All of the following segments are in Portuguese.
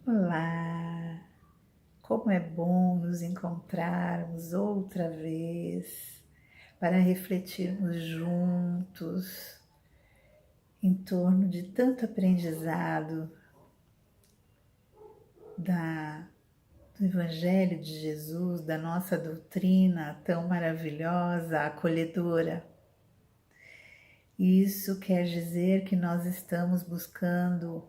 Olá! Como é bom nos encontrarmos outra vez para refletirmos juntos em torno de tanto aprendizado do Evangelho de Jesus, da nossa doutrina tão maravilhosa, acolhedora. Isso quer dizer que nós estamos buscando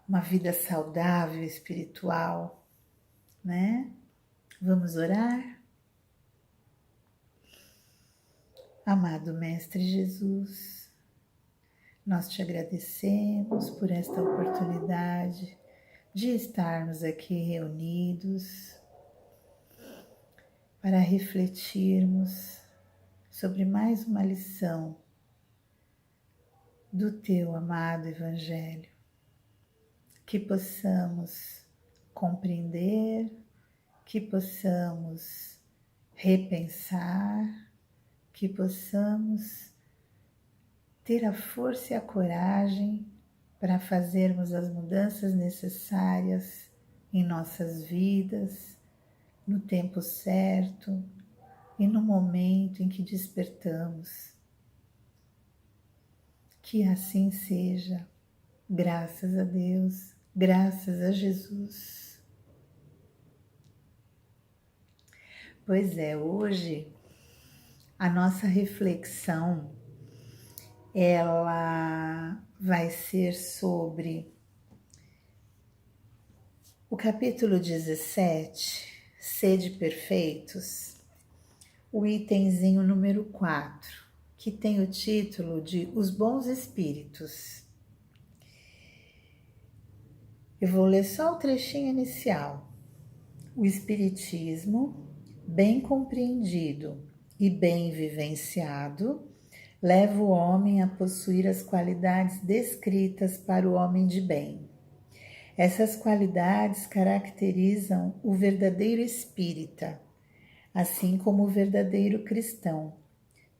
uma vida saudável, espiritual, né? Vamos orar? Amado Mestre Jesus, nós te agradecemos por esta oportunidade de estarmos aqui reunidos para refletirmos sobre mais uma lição do teu amado Evangelho, que possamos compreender, que possamos repensar, que possamos ter a força e a coragem para fazermos as mudanças necessárias em nossas vidas, no tempo certo e no momento em que despertamos. Que assim seja, graças a Deus, graças a Jesus. Pois é, hoje a nossa reflexão ela vai ser sobre o capítulo 17, Sede Perfeitos, o itemzinho número 4, que tem o título de Os Bons Espíritos. Eu vou ler só o trechinho inicial. O Espiritismo, bem compreendido e bem vivenciado, leva o homem a possuir as qualidades descritas para o homem de bem. Essas qualidades caracterizam o verdadeiro espírita, assim como o verdadeiro cristão,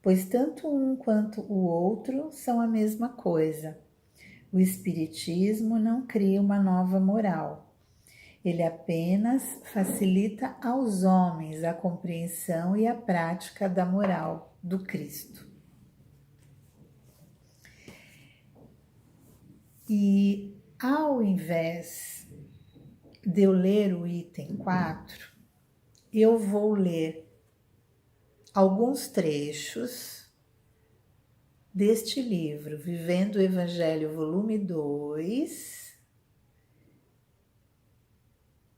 pois tanto um quanto o outro são a mesma coisa. O espiritismo não cria uma nova moral. Ele apenas facilita aos homens a compreensão e a prática da moral do Cristo. E ao invés de eu ler o item 4, eu vou ler alguns trechos deste livro, Vivendo o Evangelho, volume 2,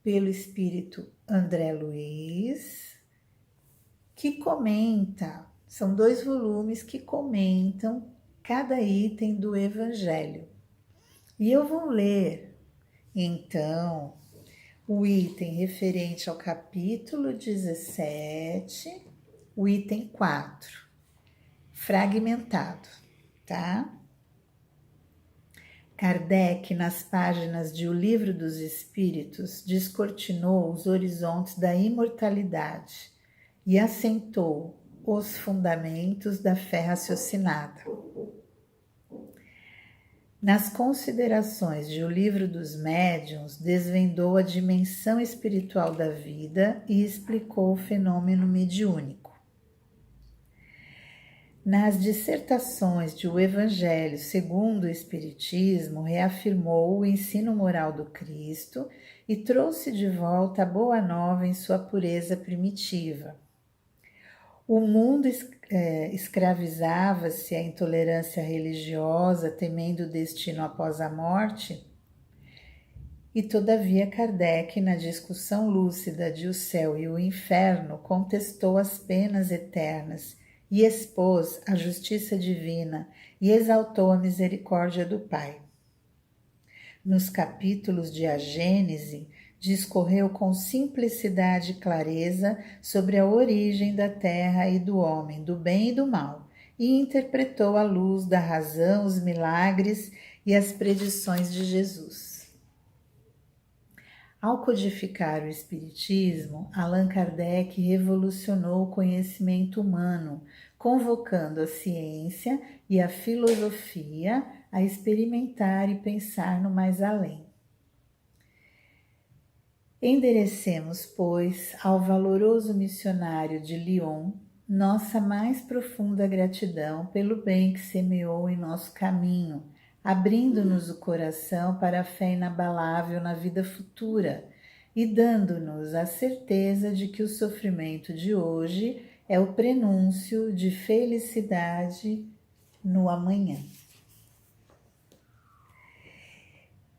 pelo espírito André Luiz, que comenta, são 2 volumes que comentam cada item do Evangelho. E eu vou ler, então, o item referente ao capítulo 17, o item 4, fragmentado, tá? Kardec, nas páginas de O Livro dos Espíritos, descortinou os horizontes da imortalidade e assentou os fundamentos da fé raciocinada. Nas considerações de O Livro dos Médiuns, desvendou a dimensão espiritual da vida e explicou o fenômeno mediúnico. Nas dissertações de O Evangelho segundo o Espiritismo, reafirmou o ensino moral do Cristo e trouxe de volta a Boa Nova em sua pureza primitiva. O mundo escravizava-se à intolerância religiosa, temendo o destino após a morte, e todavia Kardec, na discussão lúcida de O Céu e o Inferno, contestou as penas eternas e expôs a justiça divina e exaltou a misericórdia do Pai. Nos capítulos de A Gênese, discorreu com simplicidade e clareza sobre a origem da terra e do homem, do bem e do mal, e interpretou à luz da razão os milagres e as predições de Jesus. Ao codificar o Espiritismo, Allan Kardec revolucionou o conhecimento humano, convocando a ciência e a filosofia a experimentar e pensar no mais além. Enderecemos, pois, ao valoroso missionário de Lyon nossa mais profunda gratidão pelo bem que semeou em nosso caminho, abrindo-nos o coração para a fé inabalável na vida futura e dando-nos a certeza de que o sofrimento de hoje é o prenúncio de felicidade no amanhã.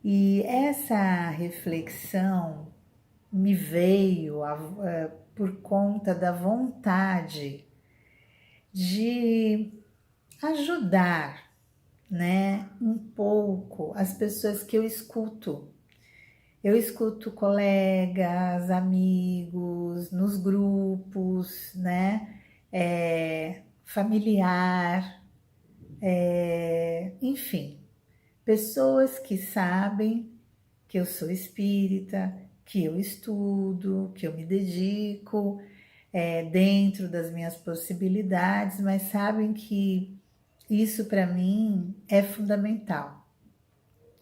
E essa reflexão me veio por conta da vontade de ajudar, né, um pouco as pessoas que eu escuto. Eu escuto colegas, amigos, nos grupos, né, familiar, enfim, pessoas que sabem que eu sou espírita, que eu estudo, que eu me dedico dentro das minhas possibilidades, mas sabem que isso para mim é fundamental.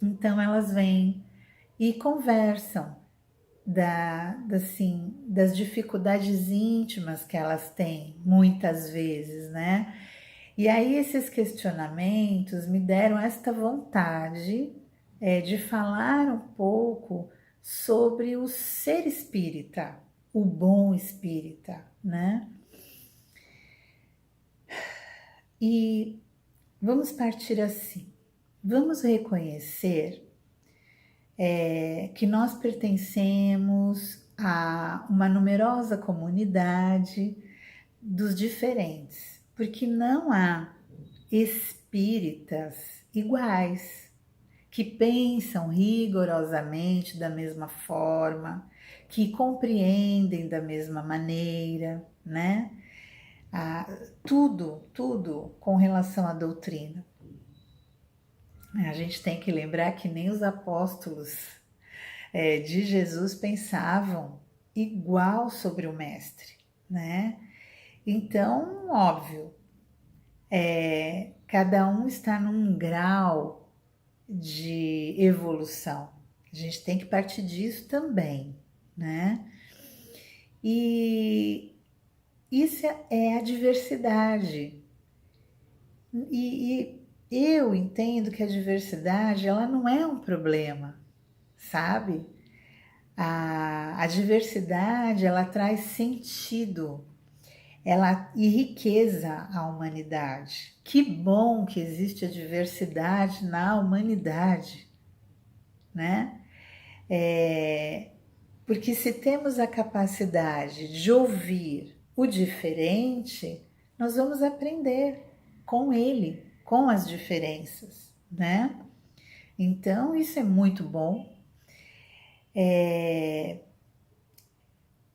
Então elas vêm e conversam das dificuldades íntimas que elas têm, muitas vezes, né? E aí esses questionamentos me deram esta vontade de falar um pouco sobre o ser espírita, o bom espírita, né? E vamos partir assim. Vamos reconhecer que nós pertencemos a uma numerosa comunidade dos diferentes, porque não há espíritas iguais, que pensam rigorosamente da mesma forma, que compreendem da mesma maneira, né? Tudo com relação à doutrina. A gente tem que lembrar que nem os apóstolos de Jesus pensavam igual sobre o mestre, né? Então, óbvio, cada um está num grau de evolução. A gente tem que partir disso também, né? E isso é a diversidade. E eu entendo que a diversidade, ela não é um problema, sabe? A diversidade, ela traz sentido, ela e riqueza à humanidade. Que bom que existe a diversidade na humanidade, né? Porque se temos a capacidade de ouvir o diferente, nós vamos aprender com ele, com as diferenças, né? Então, isso é muito bom.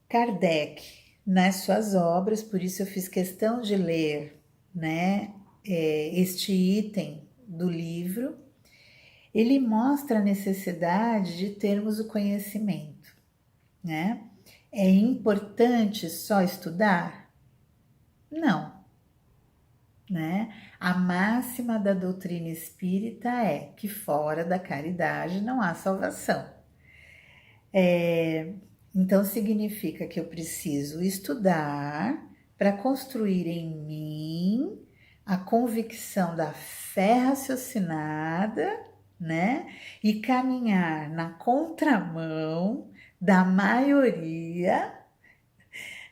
Kardec, nas suas obras, por isso eu fiz questão de ler, né, este item do livro, ele mostra a necessidade de termos o conhecimento, né? É importante só estudar? Não, né? A máxima da doutrina espírita é que fora da caridade não há salvação. Então significa que eu preciso estudar para construir em mim a convicção da fé raciocinada, né? E caminhar na contramão da maioria,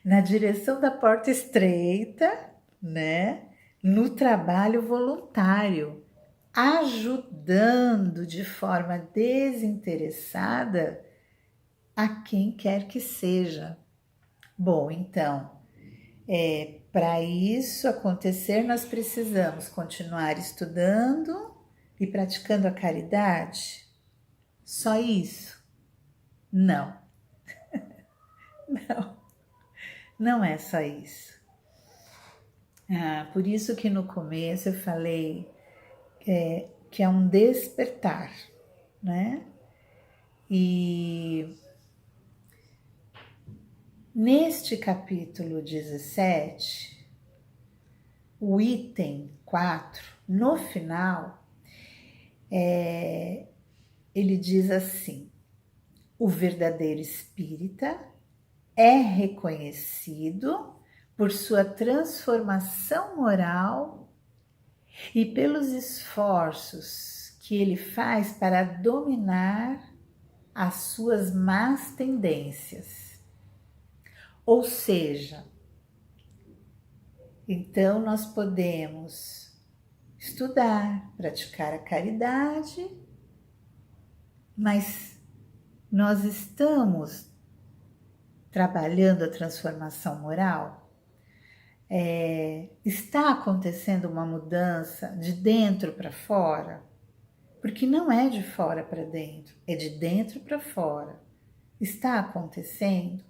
na direção da porta estreita, né? No trabalho voluntário, ajudando de forma desinteressada a quem quer que seja. Bom, então, para isso acontecer, nós precisamos continuar estudando e praticando a caridade? Só isso? Não. Não é só isso. Por isso que no começo eu falei que é um despertar, né? E neste capítulo 17, o item 4, no final, ele diz assim: o verdadeiro espírita é reconhecido por sua transformação moral e pelos esforços que ele faz para dominar as suas más tendências. Ou seja, então nós podemos estudar, praticar a caridade, mas nós estamos trabalhando a transformação moral? Está acontecendo uma mudança de dentro para fora? Porque não é de fora para dentro, é de dentro para fora. Está acontecendo,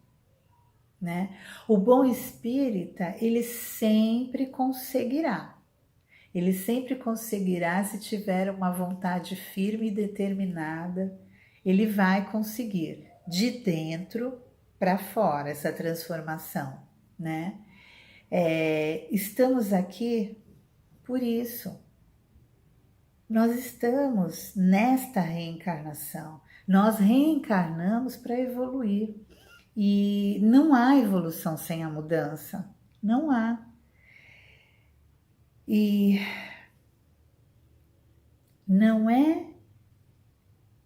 né? O bom espírita, ele sempre conseguirá. Ele sempre conseguirá se tiver uma vontade firme e determinada. Ele vai conseguir de dentro para fora essa transformação, né? Estamos aqui por isso. Nós estamos nesta reencarnação. Nós reencarnamos para evoluir. E não há evolução sem a mudança. Não há. E não é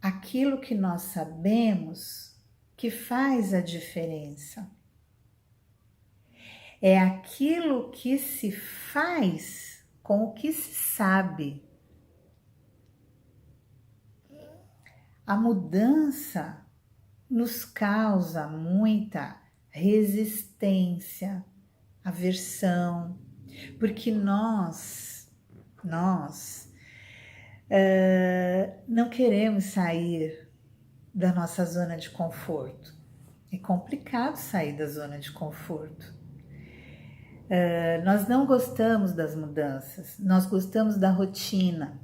aquilo que nós sabemos que faz a diferença. É aquilo que se faz com o que se sabe. A mudança nos causa muita resistência, aversão, porque nós não queremos sair da nossa zona de conforto. É complicado sair da zona de conforto. Nós não gostamos das mudanças, nós gostamos da rotina,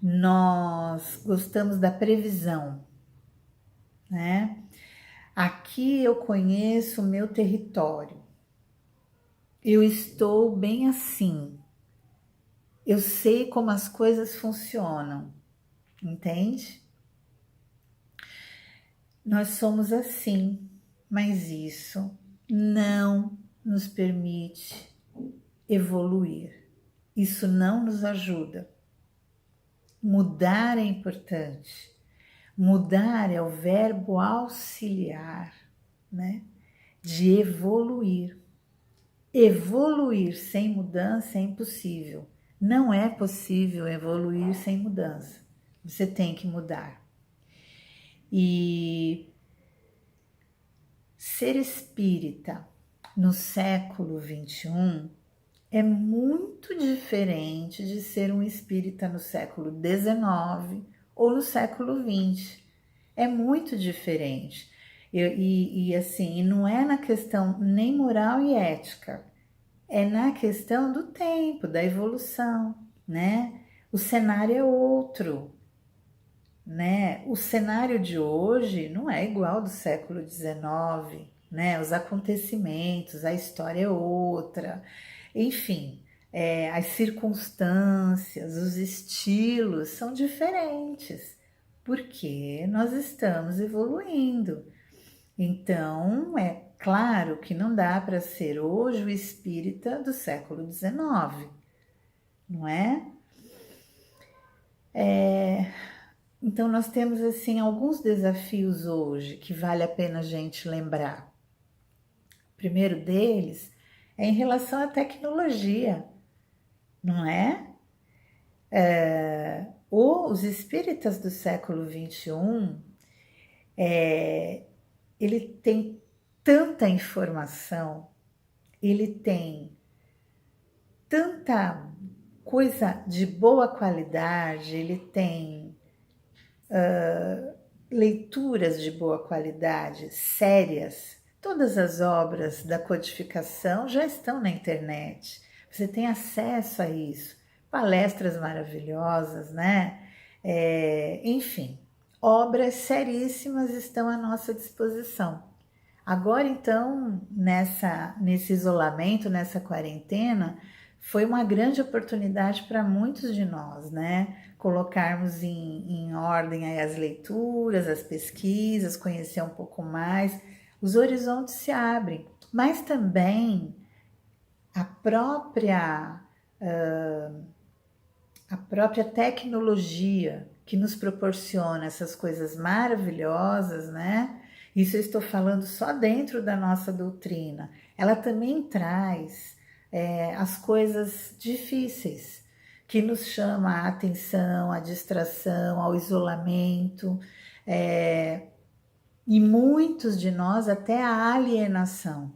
nós gostamos da previsão, né? Aqui eu conheço o meu território, eu estou bem assim, eu sei como as coisas funcionam, entende? Nós somos assim, mas isso não nos permite evoluir. Isso não nos ajuda. Mudar é importante. Mudar é o verbo auxiliar, né? De evoluir. Evoluir sem mudança é impossível. Não é possível evoluir sem mudança. Você tem que mudar. E ser espírita no século XXI é muito diferente de ser um espírita no século XIX ou no século XX. É muito diferente. E não é na questão nem moral e ética, é na questão do tempo, da evolução, né? O cenário é outro, né? O cenário de hoje não é igual ao do século XIX, né? Os acontecimentos, a história é outra, enfim, as circunstâncias, os estilos são diferentes, porque nós estamos evoluindo. Então, é claro que não dá para ser hoje o espírita do século XIX, não é? Então, nós temos, assim, alguns desafios hoje que vale a pena a gente lembrar. O primeiro deles é em relação à tecnologia, não é? Os espíritas do século XXI, ele tem tanta informação, ele tem tanta coisa de boa qualidade, ele tem leituras de boa qualidade, sérias. Todas as obras da codificação já estão na internet. Você tem acesso a isso. Palestras maravilhosas, né? Enfim, obras seríssimas estão à nossa disposição. Agora, então, nesse isolamento, nessa quarentena, foi uma grande oportunidade para muitos de nós, né? Colocarmos em ordem aí as leituras, as pesquisas, conhecer um pouco mais, os horizontes se abrem, mas também a própria, a própria tecnologia que nos proporciona essas coisas maravilhosas, né? Isso eu estou falando só dentro da nossa doutrina. Ela também traz as coisas difíceis, que nos chama a atenção, a distração, ao isolamento, e muitos de nós até a alienação,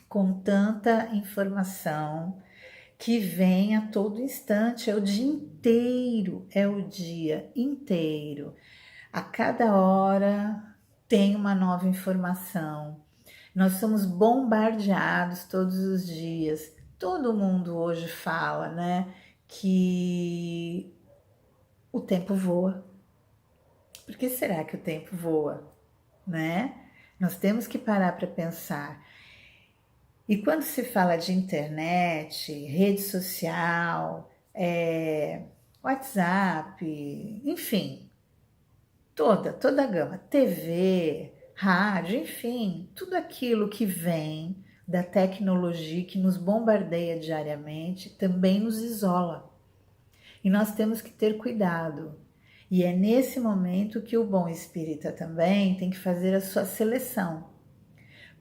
com tanta informação que vem a todo instante, é o dia inteiro, é o dia inteiro. A cada hora tem uma nova informação. Nós somos bombardeados todos os dias. Todo mundo hoje fala, né, que o tempo voa. Por que será que o tempo voa, né? Nós temos que parar para pensar. E quando se fala de internet, rede social, WhatsApp, enfim, toda a gama, TV, rádio, enfim, tudo aquilo que vem da tecnologia que nos bombardeia diariamente também nos isola. E nós temos que ter cuidado. E é nesse momento que o bom espírita também tem que fazer a sua seleção.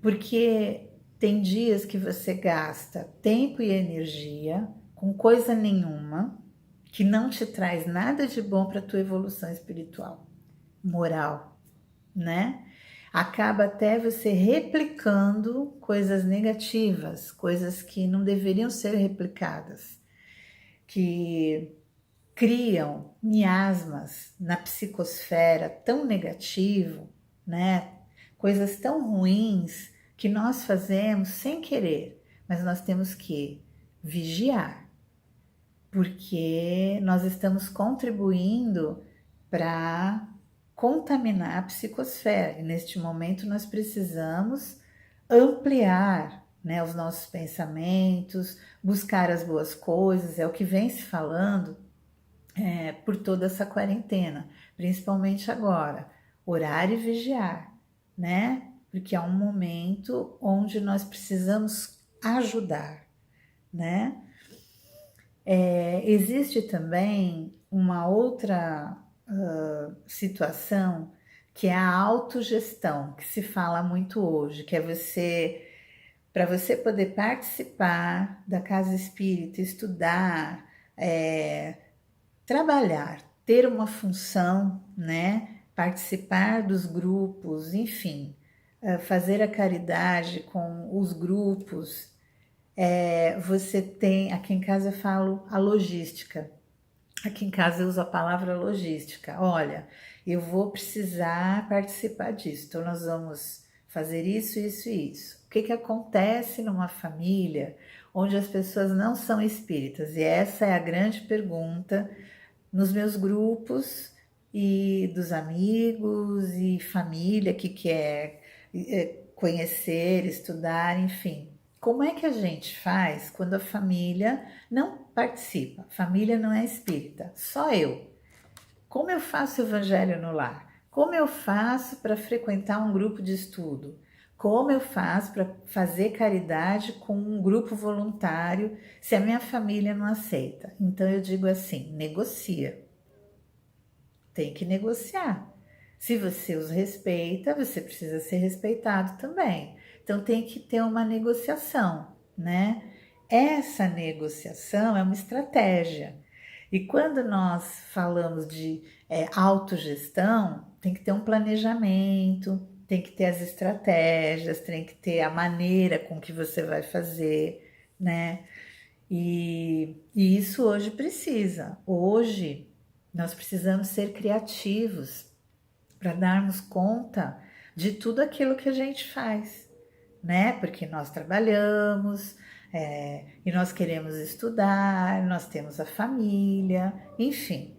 Porque tem dias que você gasta tempo e energia com coisa nenhuma, que não te traz nada de bom para a tua evolução espiritual, moral, né? Acaba até você replicando coisas negativas, coisas que não deveriam ser replicadas, que criam miasmas na psicosfera tão negativo, né? Coisas tão ruins que nós fazemos sem querer, mas nós temos que vigiar, porque nós estamos contribuindo para contaminar a psicosfera. E neste momento nós precisamos ampliar, né, os nossos pensamentos, buscar as boas coisas, é o que vem se falando por toda essa quarentena, principalmente agora, orar e vigiar, né? Porque é um momento onde nós precisamos ajudar, né? Existe também uma outra situação que é a autogestão, que se fala muito hoje, que é você, para você poder participar da casa espírita, estudar, trabalhar, ter uma função, né? Participar dos grupos, enfim, fazer a caridade com os grupos. Você tem, aqui em casa eu falo a logística. Aqui em casa eu uso a palavra logística. Olha, eu vou precisar participar disso, então nós vamos fazer isso, isso e isso. O que acontece numa família onde as pessoas não são espíritas? E essa é a grande pergunta nos meus grupos e dos amigos e família que quer conhecer, estudar, enfim. Como é que a gente faz quando a família não participa? A família não é espírita, só eu. Como eu faço o evangelho no lar? Como eu faço para frequentar um grupo de estudo? Como eu faço para fazer caridade com um grupo voluntário se a minha família não aceita? Então eu digo assim, negocia. Tem que negociar. Se você os respeita, você precisa ser respeitado também. Então tem que ter uma negociação, né? Essa negociação é uma estratégia. E quando nós falamos de autogestão, tem que ter um planejamento, tem que ter as estratégias, tem que ter a maneira com que você vai fazer, né? E isso hoje precisa. Hoje nós precisamos ser criativos para darmos conta de tudo aquilo que a gente faz, né? Porque nós trabalhamos, e nós queremos estudar, nós temos a família, enfim.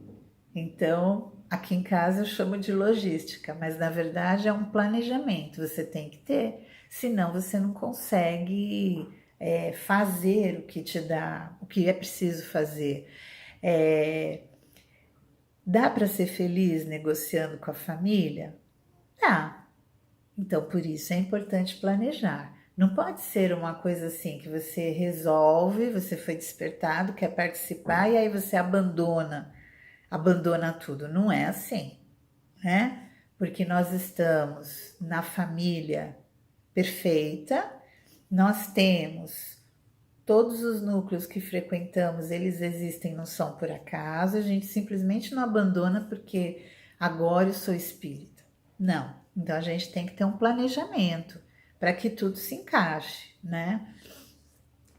Então, aqui em casa eu chamo de logística, mas na verdade é um planejamento, você tem que ter, senão você não consegue fazer o que te dá, o que é preciso fazer. Dá para ser feliz negociando com a família? Dá. Então, por isso é importante planejar. Não pode ser uma coisa assim que você resolve, você foi despertado, quer participar e aí você abandona tudo. Não é assim, né? Porque nós estamos na família perfeita, nós temos todos os núcleos que frequentamos, eles existem, não são por acaso, a gente simplesmente não abandona porque agora eu sou espírita. Não. Então a gente tem que ter um planejamento para que tudo se encaixe, né?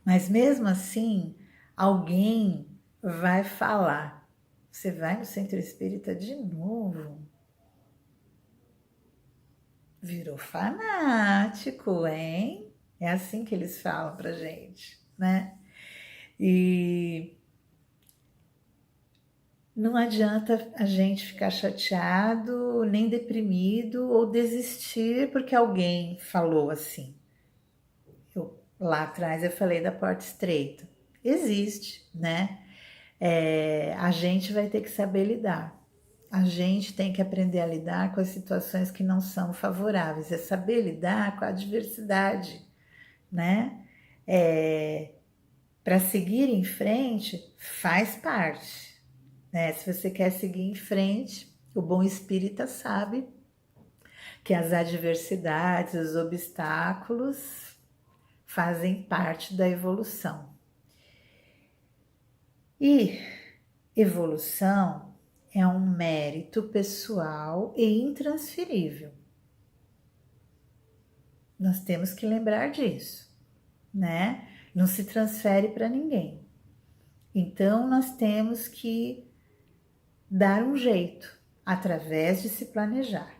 Mas mesmo assim, alguém vai falar: você vai no centro espírita de novo? Virou fanático, hein? É assim que eles falam pra gente, né? E não adianta a gente ficar chateado, nem deprimido ou desistir porque alguém falou assim. Lá atrás eu falei da porta estreita. Existe, né? A gente vai ter que saber lidar. A gente tem que aprender a lidar com as situações que não são favoráveis. É saber lidar com a adversidade, né? Para seguir em frente, faz parte, né? Se você quer seguir em frente, o bom espírita sabe que as adversidades, os obstáculos fazem parte da evolução. E evolução é um mérito pessoal e intransferível. Nós temos que lembrar disso, né? Não se transfere para ninguém. Então nós temos que dar um jeito através de se planejar.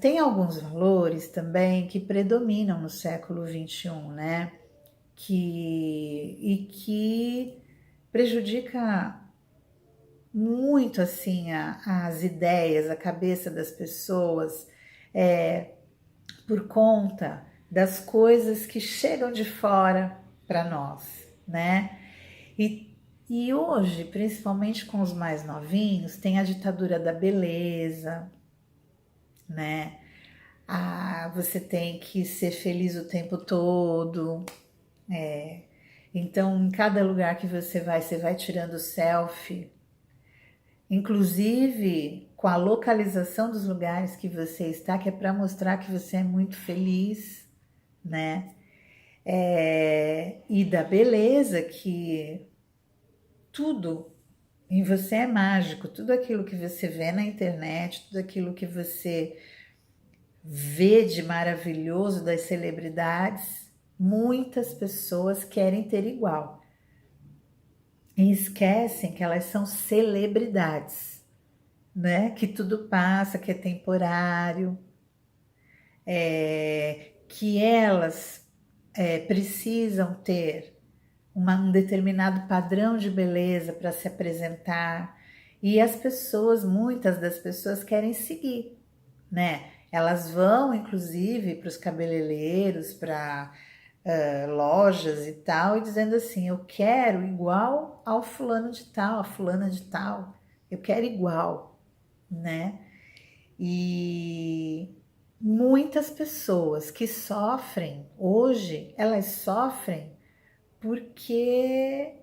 Tem alguns valores também que predominam no século XXI, né? Que prejudica muito assim as ideias, a cabeça das pessoas, por conta das coisas que chegam de fora para nós, né? E hoje, principalmente com os mais novinhos, tem a ditadura da beleza, né? Você tem que ser feliz o tempo todo. Então, em cada lugar que você vai tirando selfie, inclusive com a localização dos lugares que você está, que é para mostrar que você é muito feliz, né? E da beleza, que tudo em você é mágico, tudo aquilo que você vê na internet, tudo aquilo que você vê de maravilhoso das celebridades, muitas pessoas querem ter igual. E esquecem que elas são celebridades, né? Que tudo passa, que é temporário, que elas precisam ter um determinado padrão de beleza para se apresentar. E as pessoas, muitas das pessoas querem seguir, né? Elas vão, inclusive, para os cabeleireiros, para lojas e tal, e dizendo assim: eu quero igual ao fulano de tal, a fulana de tal, eu quero igual, né? E muitas pessoas que sofrem hoje, elas sofrem porque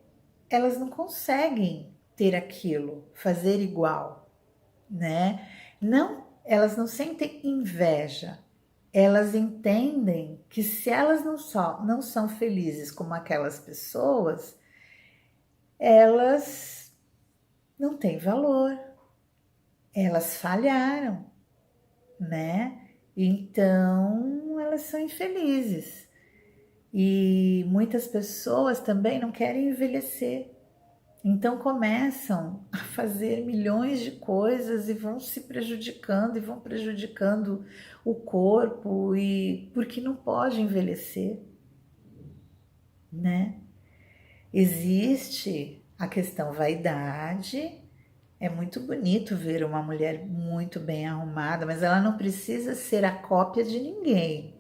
elas não conseguem ter aquilo, fazer igual, né? Não, elas não sentem inveja, elas entendem que se elas não são felizes como aquelas pessoas, elas não têm valor, elas falharam, né? Então elas são infelizes. E muitas pessoas também não querem envelhecer. Então começam a fazer milhões de coisas e vão se prejudicando e vão prejudicando o corpo, e porque não pode envelhecer, né? Existe a questão vaidade. É muito bonito ver uma mulher muito bem arrumada, mas ela não precisa ser a cópia de ninguém,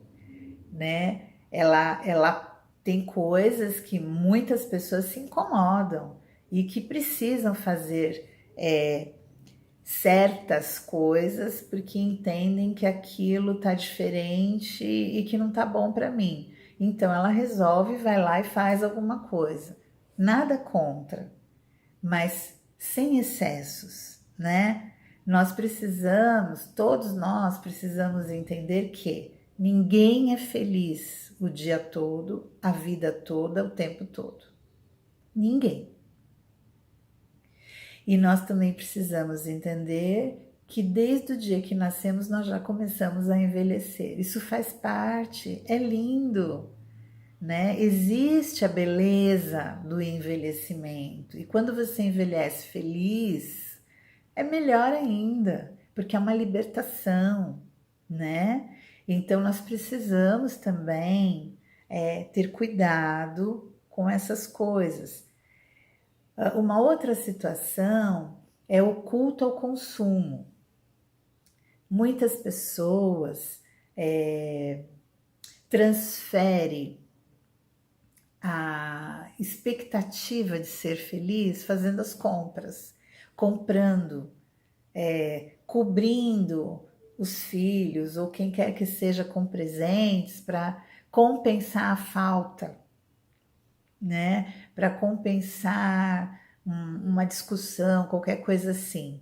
né? ela tem coisas que muitas pessoas se incomodam e que precisam fazer certas coisas porque entendem que aquilo tá diferente e que não tá bom para mim. Então ela resolve, vai lá e faz alguma coisa. Nada contra, mas sem excessos, né? Todos nós precisamos entender que ninguém é feliz o dia todo, a vida toda, o tempo todo. Ninguém. E nós também precisamos entender que desde o dia que nascemos nós já começamos a envelhecer. Isso faz parte, é lindo, né? Existe a beleza do envelhecimento. E quando você envelhece feliz, é melhor ainda, porque é uma libertação, né? Então nós precisamos também ter cuidado com essas coisas. Uma outra situação é o culto ao consumo. Muitas pessoas transferem a expectativa de ser feliz fazendo as compras, comprando, cobrindo os filhos ou quem quer que seja com presentes para compensar a falta, né? Para compensar uma discussão, qualquer coisa assim.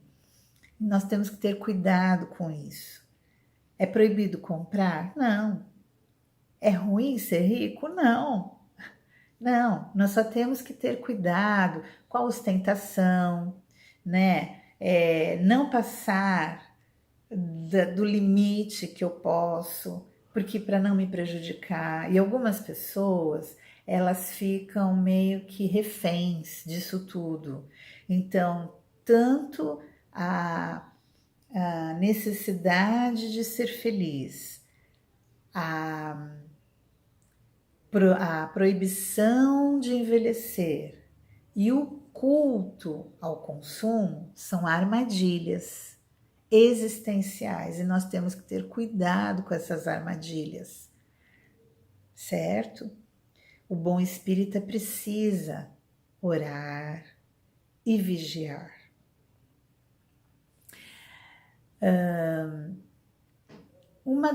Nós temos que ter cuidado com isso. É proibido comprar? Não. É ruim ser rico? Não. Não, nós só temos que ter cuidado com a ostentação, né? Não passar do limite que eu posso, porque para não me prejudicar. E algumas pessoas, elas ficam meio que reféns disso tudo. Então, tanto a necessidade de ser feliz, a proibição de envelhecer e o culto ao consumo são armadilhas existenciais e nós temos que ter cuidado com essas armadilhas, certo? O bom espírita precisa orar e vigiar. Uma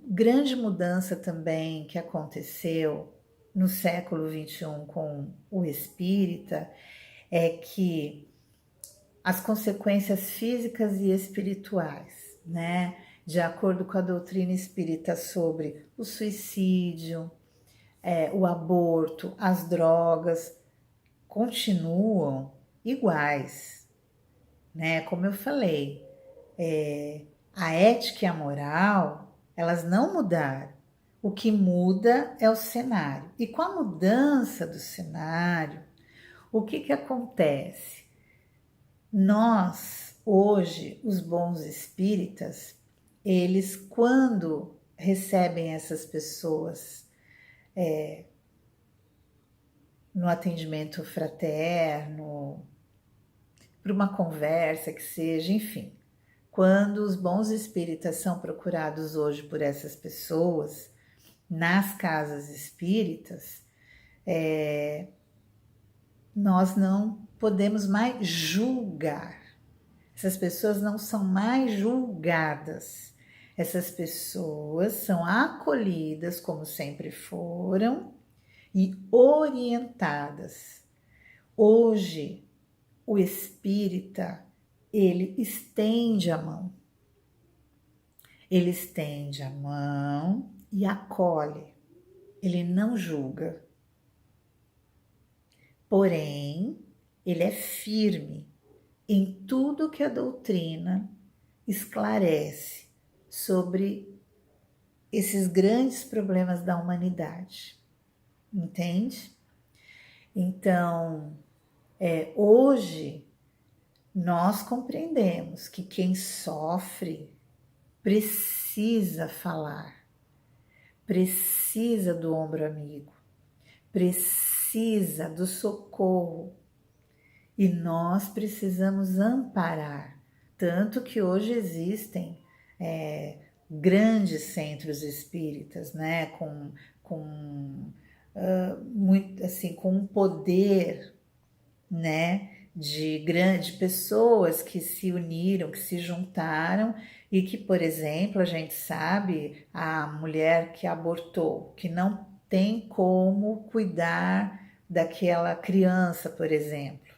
grande mudança também que aconteceu no século XXI com o espírita é que as consequências físicas e espirituais, né? De acordo com a doutrina espírita sobre o suicídio, o aborto, as drogas, continuam iguais, né? Como eu falei, a ética e a moral, elas não mudaram. O que muda é o cenário. E com a mudança do cenário, o que acontece? Nós, hoje, os bons espíritas, eles, quando recebem essas pessoas no atendimento fraterno, para uma conversa que seja, enfim, quando os bons espíritas são procurados hoje por essas pessoas nas casas espíritas, nós não podemos mais julgar. Essas pessoas não são mais julgadas. Essas pessoas são acolhidas como sempre foram e orientadas. Hoje, o espírita, ele estende a mão. Ele estende a mão e acolhe. Ele não julga. Porém, ele é firme em tudo que a doutrina esclarece sobre esses grandes problemas da humanidade. Entende? Então, hoje, nós compreendemos que quem sofre precisa falar, precisa do ombro amigo, precisa do socorro e nós precisamos amparar. Tanto que hoje existem grandes centros espíritas, né? Com muito assim, com um poder, né? De grandes pessoas que se uniram, que se juntaram e que, por exemplo, a gente sabe a mulher que abortou, que não tem como cuidar daquela criança, por exemplo,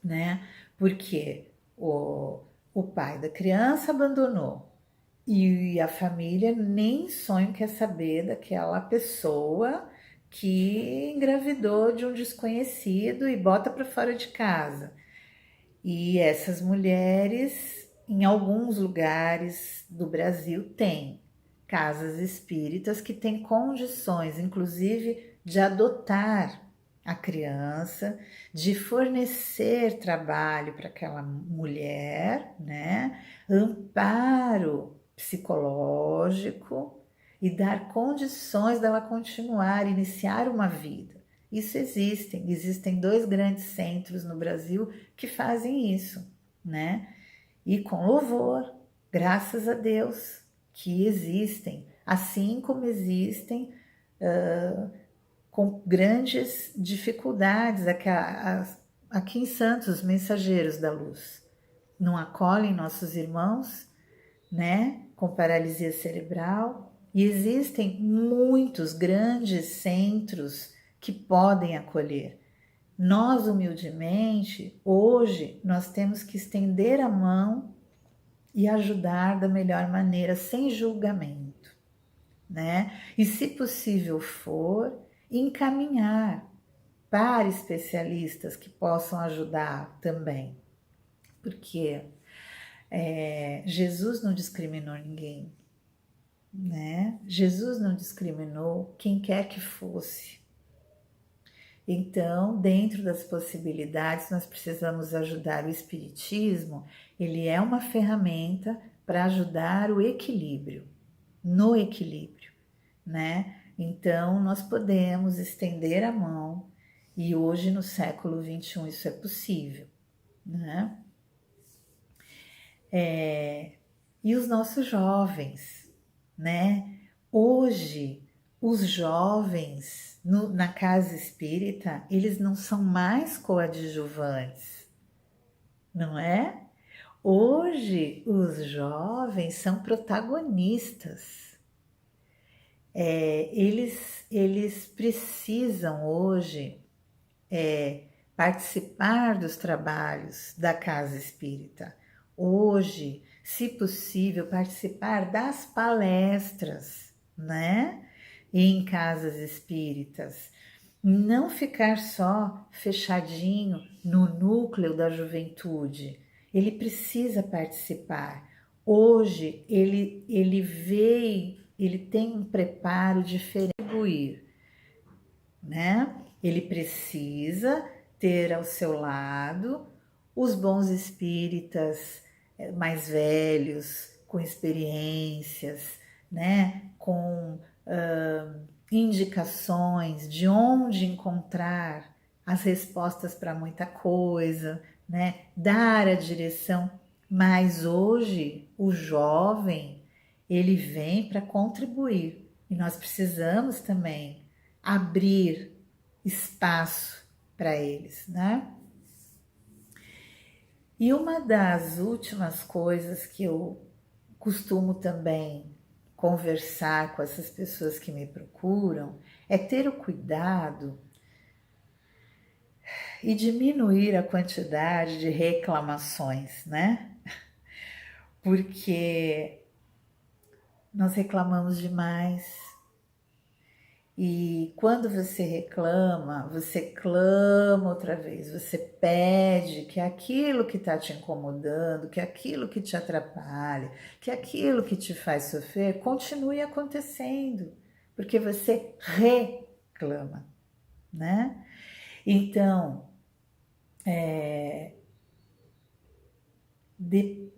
né? Porque o pai da criança abandonou e a família nem sonho quer saber daquela pessoa que engravidou de um desconhecido e bota para fora de casa. E essas mulheres, em alguns lugares do Brasil, têm casas espíritas que têm condições, inclusive, de adotar a criança, de fornecer trabalho para aquela mulher, né? Amparo psicológico e dar condições dela continuar, iniciar uma vida. Isso existem 2 grandes centros no Brasil que fazem isso, né? E com louvor, graças a Deus que existem, assim como existem com grandes dificuldades aqui em Santos, os mensageiros da luz. Não acolhem nossos irmãos, né? Com paralisia cerebral. E existem muitos grandes centros que podem acolher. Nós, humildemente, hoje, nós temos que estender a mão e ajudar da melhor maneira, sem julgamento, né? E, se possível for, encaminhar para especialistas que possam ajudar também. Porque Jesus não discriminou ninguém, né? Jesus não discriminou quem quer que fosse. Então, dentro das possibilidades, nós precisamos ajudar o espiritismo. Ele é uma ferramenta para ajudar o equilíbrio, no equilíbrio, né? Então, nós podemos estender a mão e hoje, no século XXI, isso é possível, né? E os nossos jovens, né? Hoje, os jovens na casa espírita, eles não são mais coadjuvantes, não é? Hoje, os jovens são protagonistas. Eles precisam hoje participar dos trabalhos da casa espírita. Hoje, se possível, participar das palestras, né? Em casas espíritas. Não ficar só fechadinho no núcleo da juventude. Ele precisa participar. Hoje, ele tem um preparo diferente, né? Ele precisa ter ao seu lado os bons espíritas mais velhos, com experiências, né? Com indicações de onde encontrar as respostas para muita coisa, né? Dar a direção. Mas hoje o jovem ele vem para contribuir e nós precisamos também abrir espaço para eles, né? E uma das últimas coisas que eu costumo também conversar com essas pessoas que me procuram é ter o cuidado e diminuir a quantidade de reclamações, né? Porque nós reclamamos demais. E quando você reclama, você clama outra vez, você pede que aquilo que está te incomodando, que aquilo que te atrapalha, que aquilo que te faz sofrer, continue acontecendo, porque você reclama, né? Então,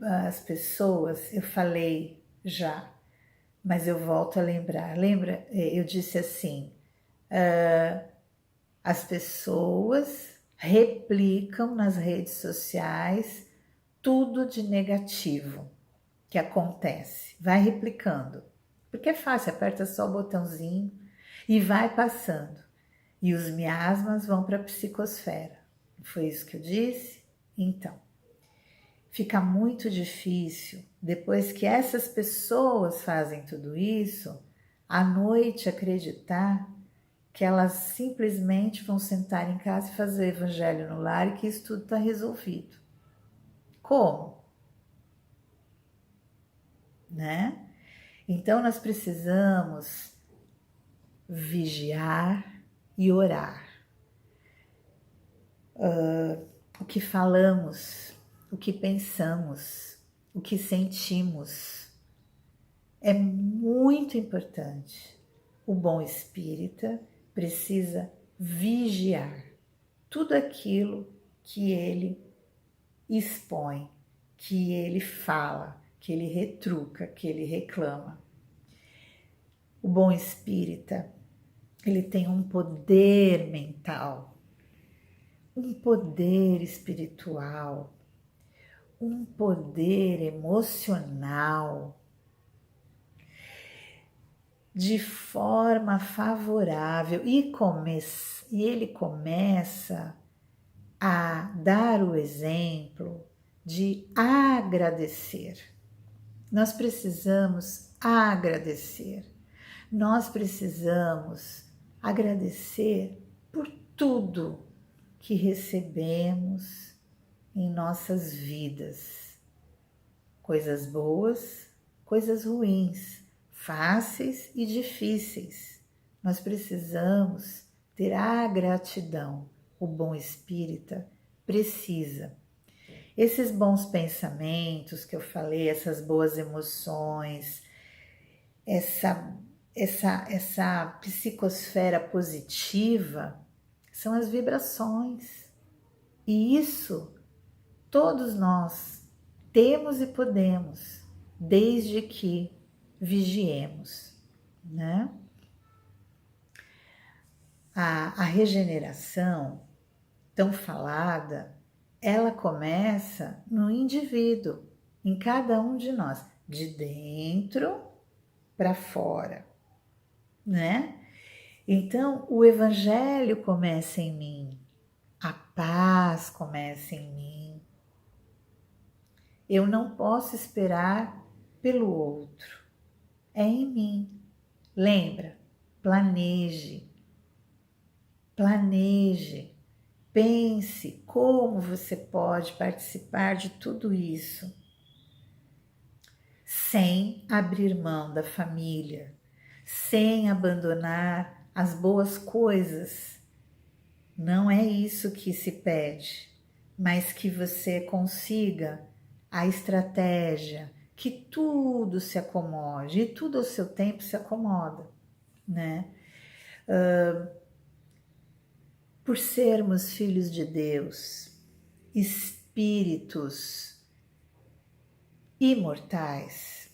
as pessoas, eu falei já, mas eu volto a lembrar. Lembra? Eu disse assim, as pessoas replicam nas redes sociais tudo de negativo. que acontece. Vai replicando. Porque é fácil, aperta só o botãozinho e vai passando. E os miasmas vão para a psicosfera. Foi isso que eu disse? Então, fica muito difícil, depois que essas pessoas fazem tudo isso, à noite acreditar que elas simplesmente vão sentar em casa e fazer o evangelho no lar e que isso tudo está resolvido. Como? Né? Então nós precisamos vigiar e orar. O que falamos, o que pensamos, o que sentimos é muito importante. O bom espírita precisa vigiar tudo aquilo que ele expõe, que ele fala, que ele retruca, que ele reclama. O bom espírita, ele tem um poder mental, um poder espiritual, um poder emocional, de forma favorável, e ele começa a dar o exemplo de agradecer. Nós precisamos agradecer. Nós precisamos agradecer por tudo que recebemos em nossas vidas. Coisas boas, coisas ruins, fáceis e difíceis. Nós precisamos ter a gratidão. O bom espírita precisa. Esses bons pensamentos que eu falei, essas boas emoções, essa psicosfera positiva são as vibrações. E isso todos nós temos e podemos, desde que vigiemos, né? A regeneração tão falada, ela começa no indivíduo, em cada um de nós, de dentro para fora, né? Então, o evangelho começa em mim, a paz começa em mim. Eu não posso esperar pelo outro, é em mim. Lembra? Planeje, pense como você pode participar de tudo isso sem abrir mão da família, sem abandonar as boas coisas. Não é isso que se pede, mas que você consiga a estratégia, que tudo se acomode, e tudo ao seu tempo se acomoda, né? Por sermos filhos de Deus, espíritos imortais,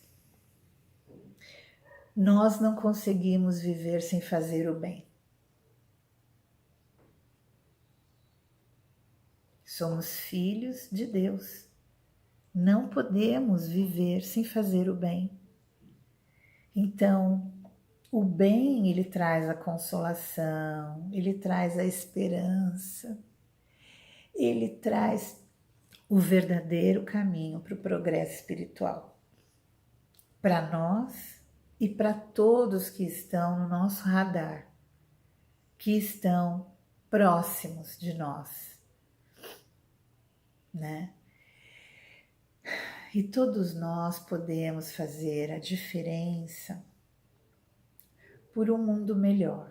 nós não conseguimos viver sem fazer o bem. Somos filhos de Deus. Não podemos viver sem fazer o bem. Então, o bem, ele traz a consolação, ele traz a esperança, ele traz o verdadeiro caminho para o progresso espiritual. Para nós e para todos que estão no nosso radar, que estão próximos de nós, né? E todos nós podemos fazer a diferença por um mundo melhor.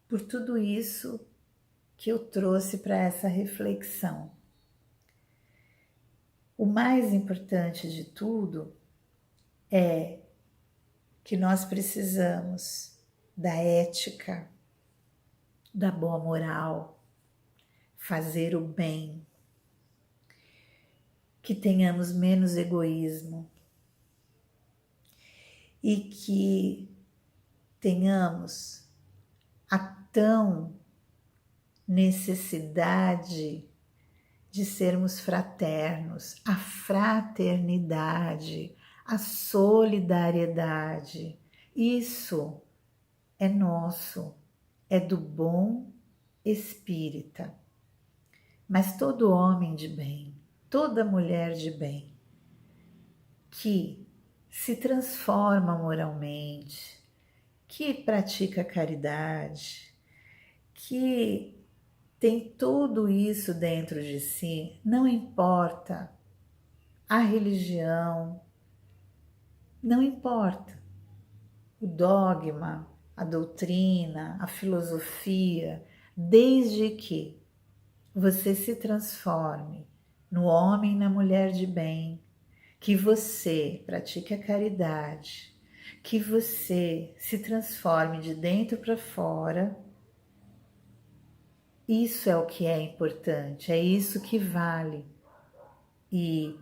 Por tudo isso que eu trouxe para essa reflexão. O mais importante de tudo é que nós precisamos da ética, da boa moral, fazer o bem, que tenhamos menos egoísmo e que tenhamos a tão necessidade de sermos fraternos, a fraternidade, a solidariedade. Isso é nosso, é do bom espírita. Mas todo homem de bem, toda mulher de bem, que se transforma moralmente, que pratica caridade, que tem tudo isso dentro de si, não importa a religião, não importa o dogma, a doutrina, a filosofia, desde que você se transforme no homem e na mulher de bem, que você pratique a caridade, que você se transforme de dentro para fora. Isso é o que é importante, é isso que vale. E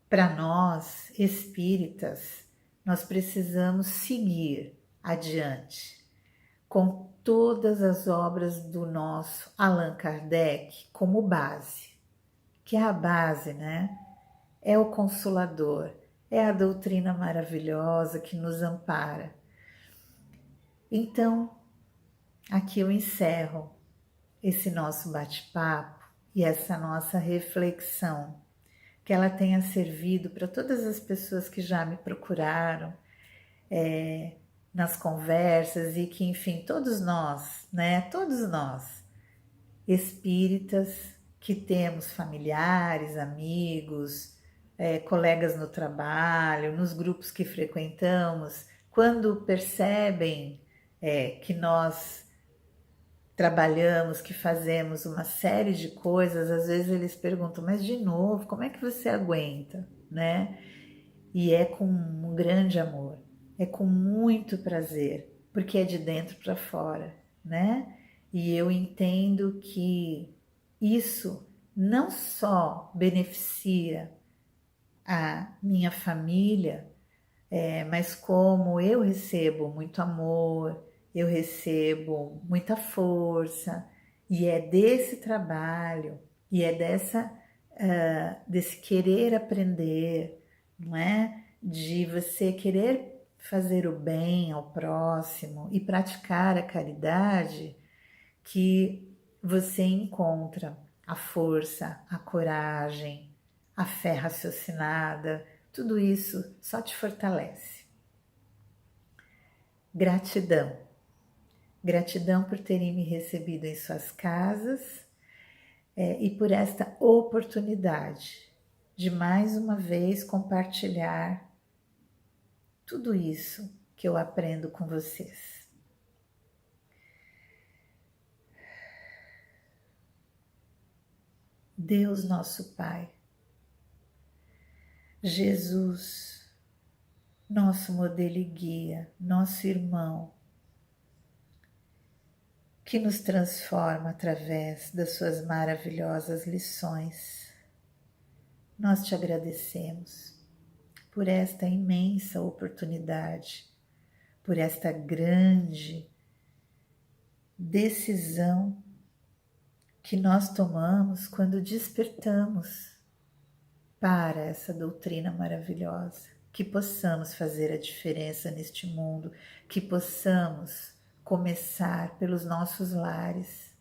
para nós, espíritas, nós precisamos seguir adiante com todas as obras do nosso Allan Kardec como base, que é a base, né? É o Consolador, é a doutrina maravilhosa que nos ampara. Então, aqui eu encerro esse nosso bate-papo e essa nossa reflexão, que ela tenha servido para todas as pessoas que já me procuraram nas conversas e que, enfim, todos nós, né? Todos nós, espíritas que temos familiares, amigos, colegas no trabalho, nos grupos que frequentamos, quando percebem que nós trabalhamos, que fazemos uma série de coisas, às vezes eles perguntam, mas de novo, como é que você aguenta, né? E é com um grande amor, é com muito prazer, porque é de dentro para fora, né? E eu entendo que isso não só beneficia a minha família, mas como eu recebo muito amor, eu recebo muita força, e é desse trabalho, e é desse querer aprender, não é? De você querer fazer o bem ao próximo e praticar a caridade, que você encontra a força, a coragem, a fé raciocinada, tudo isso só te fortalece. Gratidão. Gratidão por terem me recebido em suas casas e por esta oportunidade de mais uma vez compartilhar tudo isso que eu aprendo com vocês. Deus nosso Pai, Jesus, nosso modelo e guia, nosso irmão, que nos transforma através das suas maravilhosas lições. Nós te agradecemos por esta imensa oportunidade, por esta grande decisão que nós tomamos quando despertamos para essa doutrina maravilhosa, que possamos fazer a diferença neste mundo, que possamos começar pelos nossos lares,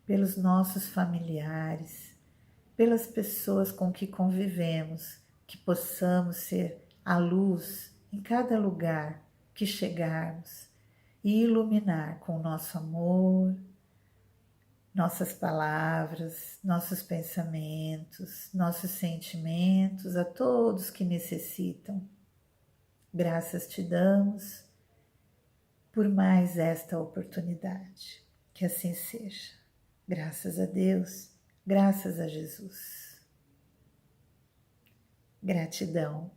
pelos nossos familiares, pelas pessoas com que convivemos, que possamos ser a luz em cada lugar que chegarmos e iluminar com o nosso amor, nossas palavras, nossos pensamentos, nossos sentimentos a todos que necessitam. Graças te damos por mais esta oportunidade. Que assim seja. Graças a Deus, graças a Jesus. Gratidão.